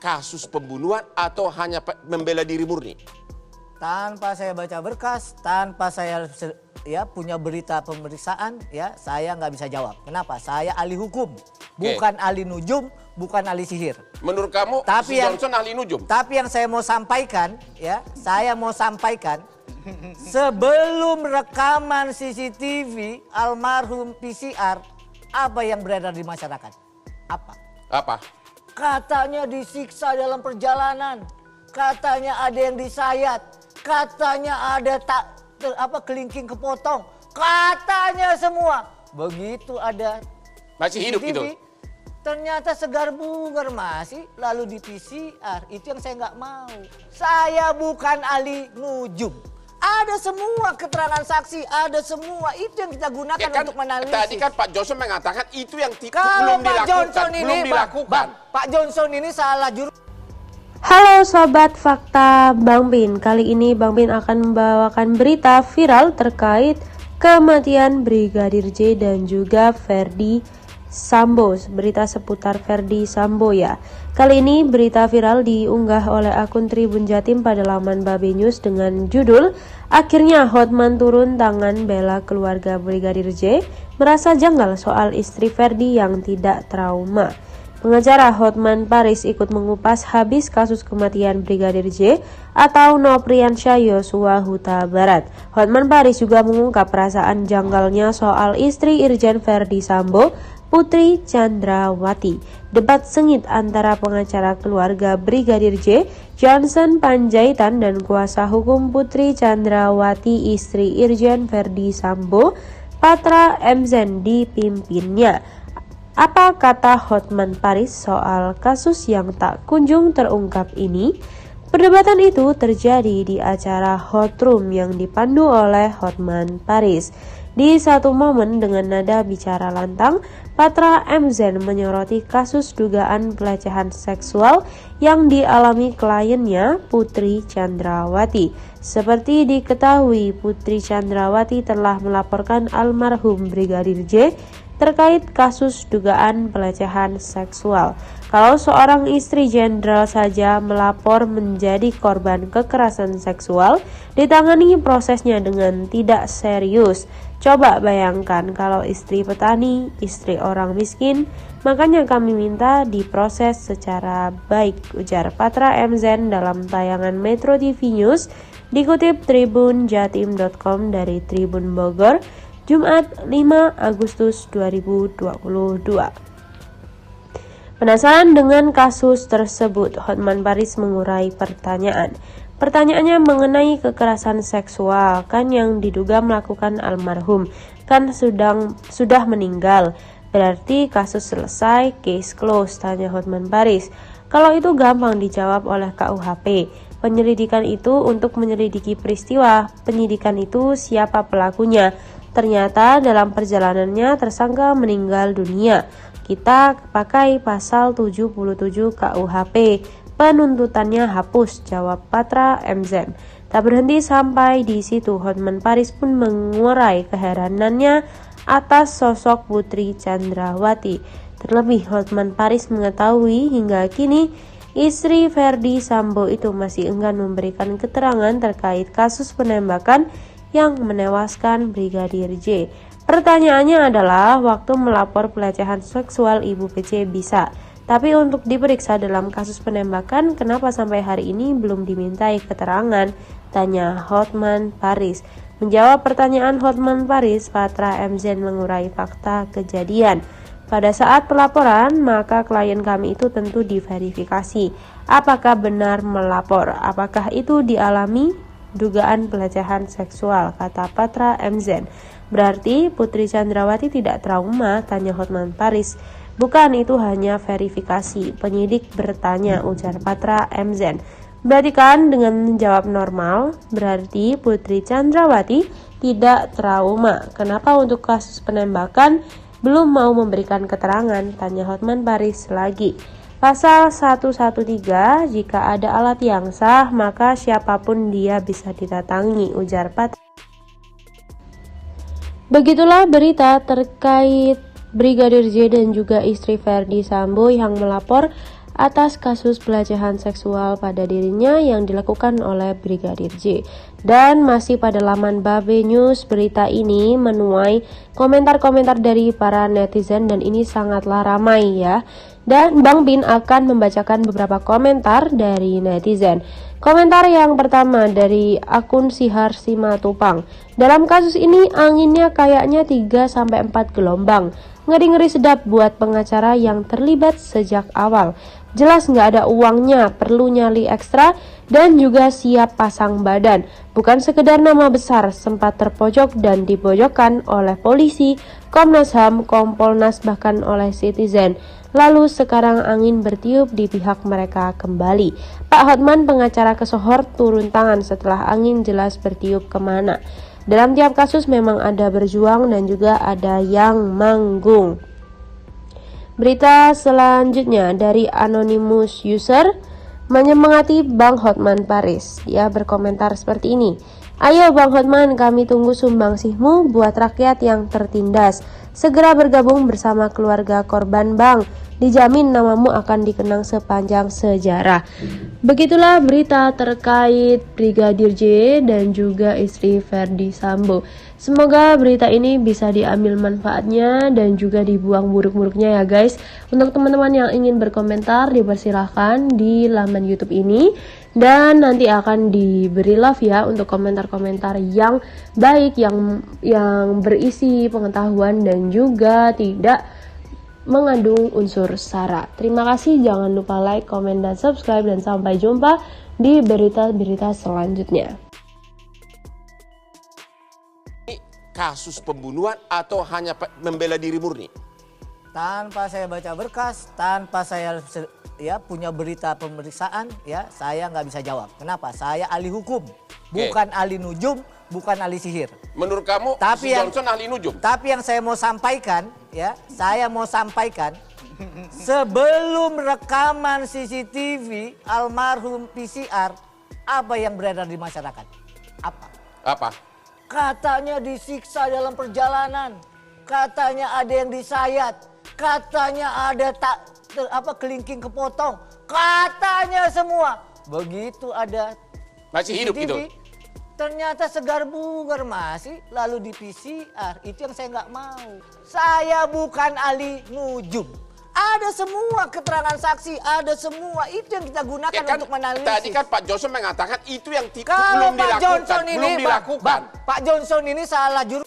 kasus pembunuhan atau hanya membela diri murni? Tanpa saya baca berkas, tanpa saya punya berita pemeriksaan, saya nggak bisa jawab. Kenapa? Saya ahli hukum, bukan ahli nujum, bukan ahli sihir. Menurut kamu, si Johnson ahli nujum? Tapi yang saya mau sampaikan, sebelum rekaman CCTV almarhum PCR, apa yang beredar di masyarakat? Apa? Katanya disiksa dalam perjalanan, katanya ada yang disayat, katanya ada kelingking kepotong, katanya semua. Begitu ada masih hidup CCTV, gitu. Ternyata segar bugar masih, lalu di PCR. Itu yang saya nggak mau. Saya bukan ahli nujum. Ada semua keterangan saksi, ada semua. Itu yang kita gunakan untuk menanalisis. Tadi kan Pak Johnson mengatakan itu yang belum dilakukan. Pak Johnson ini salah jurus. Halo Sobat Fakta Bang Bin. Kali ini Bang Bin akan membawakan berita viral terkait kematian Brigadir J dan juga Verdi Sambo. Berita seputar Verdi Sambo ya. Kali ini berita viral diunggah oleh akun Tribun Jatim pada laman Babe News dengan judul "Akhirnya Hotman turun tangan bela keluarga Brigadir J, merasa janggal soal istri Verdi yang tidak trauma." Pengacara Hotman Paris ikut mengupas habis kasus kematian Brigadir J atau Nopriansyah Yosua Huta Barat. Hotman Paris juga mengungkap perasaan janggalnya soal istri Irjen Verdi Sambo, Putri Chandrawati. Debat sengit antara pengacara keluarga Brigadir J, Johnson Panjaitan, dan kuasa hukum Putri Chandrawati istri Irjen Verdi Sambo, Patra MZen, dipimpinnya. Apa kata Hotman Paris soal kasus yang tak kunjung terungkap ini? Perdebatan itu terjadi di acara Hot Room yang dipandu oleh Hotman Paris. Di satu momen dengan nada bicara lantang, Patra MZen menyoroti kasus dugaan pelecehan seksual yang dialami kliennya Putri Chandrawati. Seperti diketahui, Putri Chandrawati telah melaporkan almarhum Brigadir J terkait kasus dugaan pelecehan seksual. Kalau seorang istri jenderal saja melapor menjadi korban kekerasan seksual, ditangani prosesnya dengan tidak serius. Coba bayangkan kalau istri petani, istri orang miskin, makanya kami minta diproses secara baik, ujar Patra MZen dalam tayangan Metro TV News, dikutip tribunjatim.com dari Tribun Bogor, Jumat 5 Agustus 2022. Penasaran dengan kasus tersebut, Hotman Paris mengurai pertanyaan. Pertanyaannya mengenai kekerasan seksual, kan yang diduga melakukan almarhum, kan sudah meninggal. Berarti kasus selesai, case close, tanya Hotman Paris. Kalau itu gampang dijawab oleh KUHP. Penyelidikan itu untuk menyelidiki peristiwa, penyidikan itu siapa pelakunya. Ternyata dalam perjalanannya tersangka meninggal dunia. Kita pakai pasal 77 KUHP. Penuntutannya hapus, jawab Patra MZen. Tak berhenti sampai di situ, Hotman Paris pun mengurai keheranannya atas sosok Putri Chandrawati. Terlebih Hotman Paris mengetahui hingga kini istri Verdi Sambo itu masih enggan memberikan keterangan terkait kasus penembakan yang menewaskan Brigadir J. Pertanyaannya adalah, waktu melapor pelecehan seksual Ibu PC bisa, tapi untuk diperiksa dalam kasus penembakan, kenapa sampai hari ini belum dimintai keterangan? Tanya Hotman Paris. Menjawab pertanyaan Hotman Paris, Patra MZen mengurai fakta kejadian. Pada saat pelaporan, maka klien kami itu tentu diverifikasi. Apakah benar melapor? Apakah itu dialami dugaan pelecehan seksual, kata Patra MZen. Berarti Putri Chandrawati tidak trauma, tanya Hotman Paris. Bukan, itu hanya verifikasi. Penyidik bertanya, ujar Patra MZen. Berarti kan dengan menjawab normal, berarti Putri Chandrawati tidak trauma. Kenapa untuk kasus penembakan belum mau memberikan keterangan, tanya Hotman Paris lagi. Pasal 113, jika ada alat yang sah, maka siapapun dia bisa didatangi, ujar Pat. Begitulah berita terkait Brigadir J dan juga istri Verdi Sambo yang melapor atas kasus pelecehan seksual pada dirinya yang dilakukan oleh Brigadir J. Dan masih pada laman Babe News, berita ini menuai komentar-komentar dari para netizen dan ini sangatlah ramai ya. Dan Bang Bin akan membacakan beberapa komentar dari netizen. Komentar yang pertama dari akun Sihar Simatupang. Dalam kasus ini anginnya kayaknya 3-4 gelombang. Ngeri-ngeri sedap buat pengacara yang terlibat sejak awal. Jelas nggak ada uangnya, perlu nyali ekstra dan juga siap pasang badan. Bukan sekedar nama besar, sempat terpojok dan dipojokkan oleh polisi, Komnas HAM, Kompolnas bahkan oleh Citizen. Lalu sekarang angin bertiup di pihak mereka kembali. Pak Hotman pengacara Kesohor turun tangan setelah angin jelas bertiup kemana. Dalam tiap kasus memang ada berjuang dan juga ada yang manggung. Berita selanjutnya dari Anonymous User menyemangati Bang Hotman Paris. Dia berkomentar seperti ini. Ayo Bang Hotman, kami tunggu sumbangsihmu buat rakyat yang tertindas. Segera bergabung bersama keluarga korban Bang. Dijamin namamu akan dikenang sepanjang sejarah. Begitulah berita terkait Brigadir J dan juga istri Ferdy Sambo. Semoga berita ini bisa diambil manfaatnya dan juga dibuang buruk-buruknya ya guys. Untuk teman-teman yang ingin berkomentar dipersilahkan di laman YouTube ini. Dan nanti akan diberi love ya untuk komentar-komentar yang baik, yang berisi pengetahuan dan juga tidak mengandung unsur sara. Terima kasih, jangan lupa like, komen, dan subscribe, dan sampai jumpa di berita-berita selanjutnya. Ini kasus pembunuhan atau hanya membela diri murni? Tanpa saya baca berkas, tanpa saya punya berita pemeriksaan, ya saya nggak bisa jawab. Kenapa? Saya ahli hukum, bukan ahli nujum, bukan ahli sihir. Menurut kamu, Tapi si Johnson ahli nujum? Tapi yang saya mau sampaikan, sebelum rekaman CCTV almarhum PCR, apa yang beredar di masyarakat? Apa? Katanya disiksa dalam perjalanan, katanya ada yang disayat, katanya ada kelingking kepotong, katanya semua. Begitu ada Masih hidup CCTV, gitu? ternyata segar bugar masih, lalu di PCR. Itu yang saya nggak mau. Saya bukan ahli nujum. Ada semua keterangan saksi, ada semua. Itu yang kita gunakan untuk menanalisis. Tadi kan Pak Johnson mengatakan itu yang Kalau belum Pak dilakukan. Johnson ini, belum dilakukan. Pak Johnson ini salah juru.